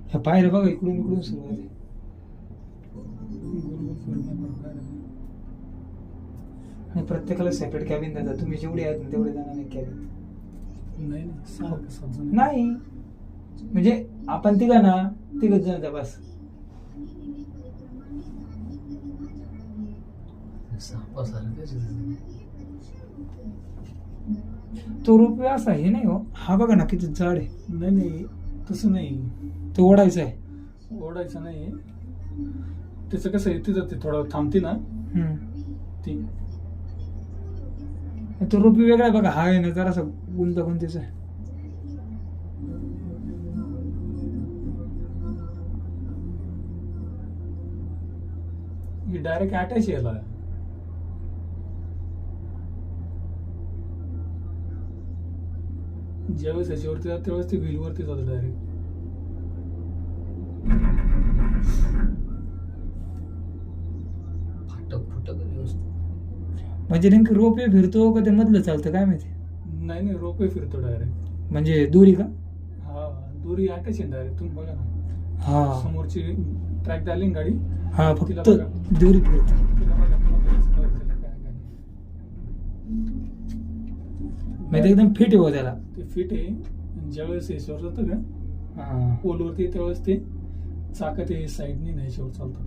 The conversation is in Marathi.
ह्या पायऱ्या बघा इकडून इकडून सुरुवात आहे. आणि प्रत्येकाला सेपरेट कॅबिन देतात. तुम्ही जेवढे आहेत ना तेवढे जाणार नाही कॅबिन. नाही म्हणजे आपण तिघा ना तिघच जण बस. तो रोपवे असा हे नाही हो. हा बघा ना किती जाड आहे. नाही नाही तसं नाही. तो ओढायचा आहे. ओढायचं नाही. त्याचं कसं आहे तिथं ते थोडं थांबते ना ती. तो रोपवे वेगळा आहे बघा. हा आहे ना जरासा गुंतागुंतीचा आहे. डायरेक्ट अटॅच यायला. ज्यावेळेस याच्यावरती जात त्यावेळेस ते व्हीलवरती जातं डायरेक्ट. म्हणजे नेमकं रोपवे फिरतो का ते मधलं चालतं काय माहिती. नाही नाही रोपवे फिरतो डायरेक्ट. म्हणजे दोरी का. हा दोरी अटॅच आहे डायरेक्ट. तुम्ही बघा ना. हा समोरची ट्रॅक झाली ना गाडी. हा फक्त दोरी फिरतो. म्हणजे एकदम फिट आहे त्याला. ते फिट आहे. ज्यावेळेस याच्यावर जातं का हा पोलवरती त्यावेळेस ते चाक ते साईडने नाही याच्यावर चालतं.